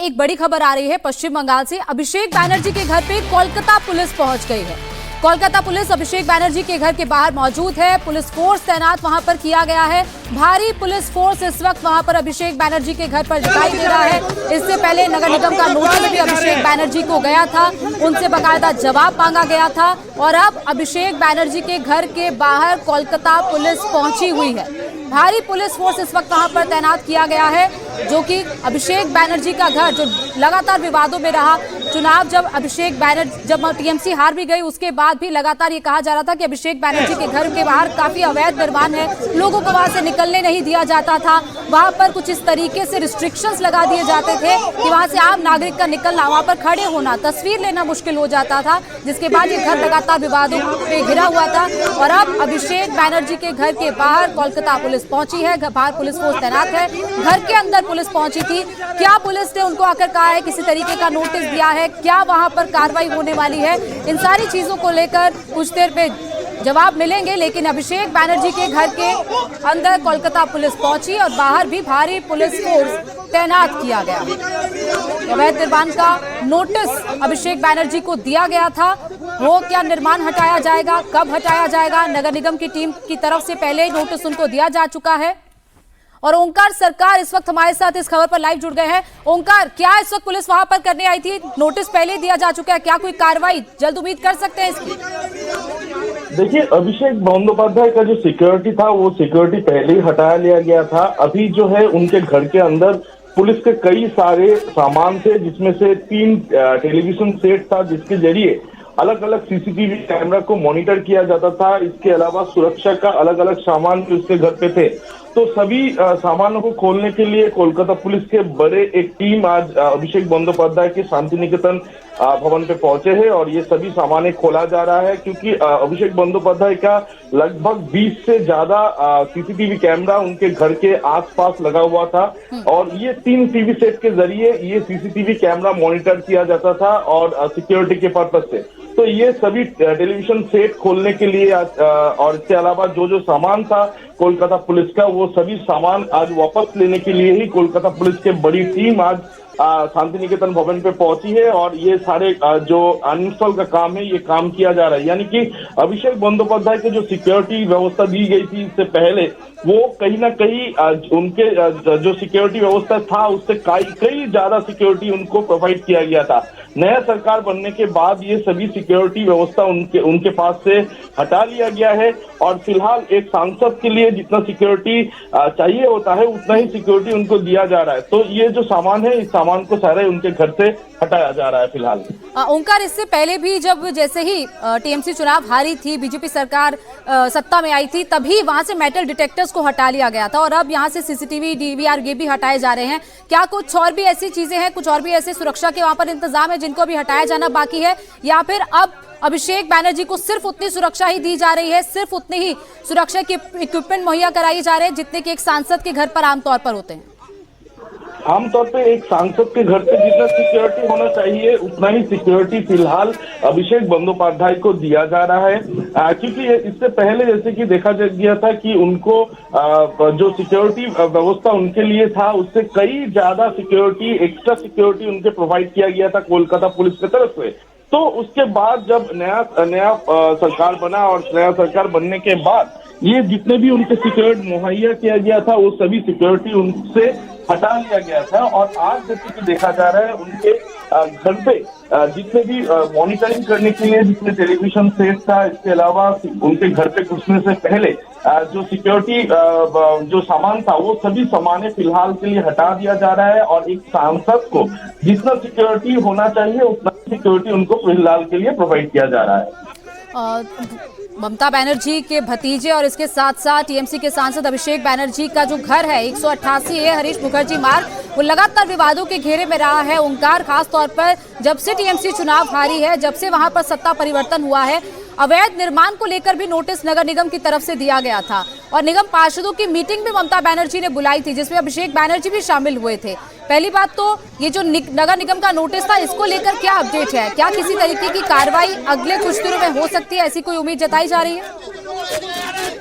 एक बड़ी खबर आ रही है पश्चिम बंगाल से। अभिषेक बैनर्जी के घर पे कोलकाता पुलिस पहुंच गई है। कोलकाता पुलिस अभिषेक बैनर्जी के घर के बाहर मौजूद है। पुलिस फोर्स तैनात वहां पर किया गया है। भारी पुलिस फोर्स इस वक्त वहां पर अभिषेक बैनर्जी के घर पर दिखाई दे रहा है। इससे पहले नगर निगम का नोटिस भी अभिषेक बैनर्जी को गया था, उनसे बाकायदा जवाब मांगा गया था और अब अभिषेक बैनर्जी के घर के बाहर कोलकाता पुलिस पहुंची हुई है। भारी पुलिस फोर्स इस वक्त वहां पर तैनात किया गया है, जो कि अभिषेक बैनर्जी का घर जो लगातार विवादों में रहा। चुनाव जब टीएमसी हार भी गई, उसके बाद भी लगातार ये कहा जा रहा था कि अभिषेक बैनर्जी के घर के बाहर काफी अवैध निर्माण है, लोगों को वहां से निकलने नहीं दिया जाता था। वहां पर कुछ इस तरीके से रिस्ट्रिक्शंस लगा दिए जाते थे कि वहां से आम नागरिक का निकलना, वहां पर खड़े होना, तस्वीर लेना मुश्किल हो जाता था, जिसके बाद ये घर लगातार विवादों पे घिरा हुआ था। और अब अभिषेक बैनर्जी के घर के बाहर कोलकाता पुलिस पहुंची है, बाहर पुलिस फोर्स तैनात है, घर के अंदर पुलिस पहुंची थी। क्या पुलिस ने उनको आकर कहा है, किसी तरीके का नोटिस दिया है, क्या वहां पर कार्रवाई होने वाली है, इन सारी चीजों को लेकर कुछ देर में जवाब मिलेंगे। लेकिन अभिषेक बैनर्जी के घर के अंदर कोलकाता पुलिस पहुंची और बाहर भी भारी पुलिस फोर्स तैनात किया गया। अवैध निर्माण का नोटिस अभिषेक बैनर्जी को दिया गया था। वो क्या निर्माण हटाया जाएगा, कब हटाया जाएगा, नगर निगम की टीम की तरफ से पहले ही नोटिस उनको दिया जा चुका है। और ओंकार सरकार इस वक्त हमारे साथ इस खबर पर लाइव जुड़ गए हैं। ओंकार, क्या इस वक्त पुलिस वहां पर करने आई थी? नोटिस पहले ही दिया जा चुका है, क्या कोई कार्रवाई जल्द उम्मीद कर सकते हैं इसकी? देखिए, अभिषेक बंदोपाध्याय का जो सिक्योरिटी था वो सिक्योरिटी पहले ही हटा लिया गया था। अभी जो है उनके घर के अंदर पुलिस के कई सारे सामान थे, जिसमें से 3 टेलीविजन सेट था, जिसके जरिए अलग अलग सीसीटीवी कैमरा को मॉनिटर किया जाता था। इसके अलावा सुरक्षा का अलग अलग सामान भी उसके घर पे थे। तो सभी सामानों को खोलने के लिए कोलकाता पुलिस के बड़े एक टीम आज अभिषेक बंदोपाध्याय के शांति निकेतन भवन पे पहुंचे हैं और ये सभी सामानें खोला जा रहा है, क्योंकि अभिषेक बंदोपाध्याय का लगभग 20 से ज्यादा सीसीटीवी कैमरा उनके घर के आसपास लगा हुआ था और ये 3 टीवी सेट के जरिए ये सीसीटीवी कैमरा मॉनिटर किया जाता था और सिक्योरिटी के पर्पज से। तो ये सभी टेलीविजन सेट खोलने के लिए और इसके अलावा जो सामान था कोलकाता पुलिस का, वो सभी सामान आज वापस लेने के लिए ही कोलकाता पुलिस की बड़ी टीम आज शांति निकेतन भवन पे पहुंची है और ये सारे जो अनइंस्टॉल का काम है ये काम किया जा रहा है। यानी कि अभिषेक बंदोपाध्याय की जो सिक्योरिटी व्यवस्था दी गई थी इससे पहले, वो कहीं ना कहीं उनके जो सिक्योरिटी व्यवस्था था उससे कई ज्यादा सिक्योरिटी उनको प्रोवाइड किया गया था। नया सरकार बनने के बाद ये सभी सिक्योरिटी व्यवस्था उनके पास से हटा लिया गया है और फिलहाल एक सांसद के लिए जितना सिक्योरिटी चाहिए होता है उतना ही सिक्योरिटी उनको दिया जा रहा है। तो ये जो सामान है इस सामान को सारे उनके घर से हटाया जा रहा है फिलहाल। ओंकार, इससे पहले भी जब जैसे ही टीएमसी चुनाव हारी थी, बीजेपी सरकार सत्ता में आई थी, तभी वहां से मेटल डिटेक्टर्स को हटा लिया गया था और अब यहां से सीसीटीवी डीवीआर ये भी हटाए जा रहे हैं। क्या कुछ और भी ऐसी चीजें हैं, कुछ और भी ऐसे सुरक्षा के वहां पर इंतजाम है जिनको भी हटाया जाना बाकी है, या फिर अब अभिषेक बैनर्जी को सिर्फ उतनी सुरक्षा ही दी जा रही है, सिर्फ उतनी ही सुरक्षा के इक्विपमेंट मुहैया कराई जा रहे हैं जितने कि एक सांसद के घर पर आमतौर पर होते हैं? आमतौर पे एक सांसद के घर पे जितना सिक्योरिटी होना चाहिए उतना ही सिक्योरिटी फिलहाल अभिषेक बंदोपाध्याय को दिया जा रहा है, क्योंकि इससे पहले जैसे कि देखा गया था कि उनको जो सिक्योरिटी व्यवस्था उनके लिए था उससे कई ज्यादा सिक्योरिटी, एक्स्ट्रा सिक्योरिटी उनके प्रोवाइड किया गया था कोलकाता पुलिस की तरफ से। तो उसके बाद जब नया सरकार बना और नया सरकार बनने के बाद ये जितने भी उनके सिक्योरिटी मुहैया किया गया था वो सभी सिक्योरिटी उनसे हटा लिया गया था और आज जैसे कि देखा जा रहा है उनके घर पे जितने भी मॉनिटरिंग करने के लिए जितने टेलीविजन सेट था, इसके अलावा उनके घर पे घुसने से पहले जो सिक्योरिटी जो सामान था वो सभी सामानें फिलहाल के लिए हटा दिया जा रहा है और एक सांसद को जितना सिक्योरिटी होना चाहिए उतना सिक्योरिटी उनको फिलहाल के लिए प्रोवाइड किया जा रहा है। ममता बनर्जी के भतीजे और इसके साथ साथ टीएमसी के सांसद अभिषेक बैनर्जी का जो घर है 188 है हरीश मुखर्जी मार्ग, वो लगातार विवादों के घेरे में रहा है। ओंकार, खास तौर पर जब से टीएमसी चुनाव हारी है, जब से वहां पर सत्ता परिवर्तन हुआ है, अवैध निर्माण को लेकर भी नोटिस नगर निगम की तरफ से दिया गया था और निगम पार्षदों की मीटिंग भी ममता बनर्जी ने बुलाई थी जिसमें अभिषेक बैनर्जी भी शामिल हुए थे। पहली बात तो ये जो नगर निगम का नोटिस था, इसको लेकर क्या अपडेट है? क्या किसी तरीके की कार्रवाई अगले कुछ दिनों में हो सकती है, ऐसी कोई उम्मीद जताई जा रही है?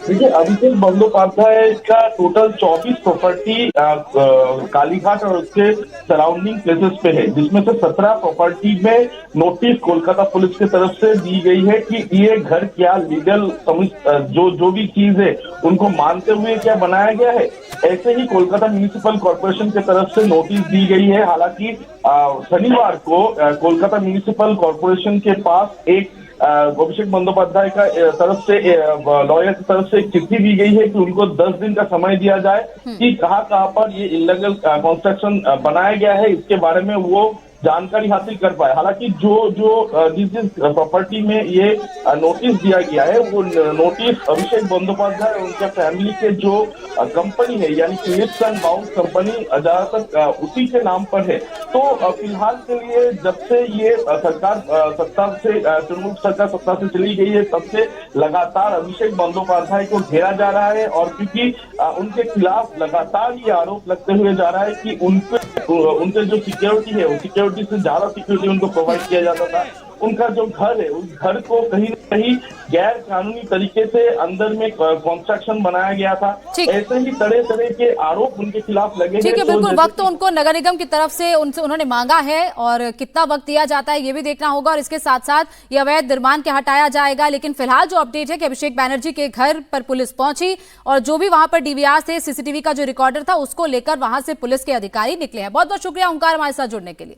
देखिए, अभिषेक बंदोपाध्याय का टोटल 24 प्रॉपर्टी कालीघाट और उसके सराउंडिंग प्लेसेस पे है, जिसमें से 17 प्रॉपर्टी में नोटिस कोलकाता पुलिस की तरफ से दी गई है कि ये घर क्या लीगल जो भी चीज है उनको मानते हुए क्या बनाया गया है। ऐसे ही कोलकाता म्युनिसिपल कॉर्पोरेशन की तरफ से नोटिस दी गई है। हालांकि शनिवार को कोलकाता म्युनिसिपल कॉर्पोरेशन के पास एक अभिषेक बंदोपाध्याय का तरफ से लॉयर की तरफ से एक चिट्ठी दी गई है कि उनको 10 दिन का समय दिया जाए कि कहाँ पर ये इलीगल कंस्ट्रक्शन बनाया गया है, इसके बारे में वो जानकारी हासिल कर पाए। हालांकि जिस प्रॉपर्टी में ये नोटिस दिया गया है वो नोटिस अभिषेक बंदोपाध्याय और उनके फैमिली के जो कंपनी है यानी कि लिप्स एंड बाउंस कंपनी ज्यादातर उसी के नाम पर है। तो फिलहाल के लिए जब से ये सरकार सत्ता से तृणमूल सरकार सत्ता से चली गई है तब से लगातार अभिषेक बंदोपाध्याय को घेरा जा रहा है और क्योंकि उनके खिलाफ लगातार ये आरोप लगते हुए जा रहा है कि उनके जो सिक्योरिटी है वो सिक्योरिटी से ज्यादा सिक्योरिटी उनको प्रोवाइड किया जाता था। उनका जो घर है उस घर को कहीं न कहीं गैर कानूनी तरीके से अंदर में कंस्ट्रक्शन बनाया गया था। ऐसे ही तरह तरह के आरोप उनके खिलाफ लगे हैं। ठीक है, बिल्कुल वक्त तो उनको नगर निगम की तरफ से उन्होंने मांगा है और कितना वक्त दिया जाता है ये भी देखना होगा और इसके साथ साथ ये अवैध निर्माण के हटाया जाएगा। लेकिन फिलहाल जो अपडेट है कि अभिषेक बैनर्जी के घर पर पुलिस पहुंची और जो भी वहां पर डीवीआर थे, सीसीटीवी का जो रिकॉर्डर था उसको लेकर वहां से पुलिस के अधिकारी निकले हैं। बहुत बहुत शुक्रिया ओंकार हमारे साथ जुड़ने के लिए।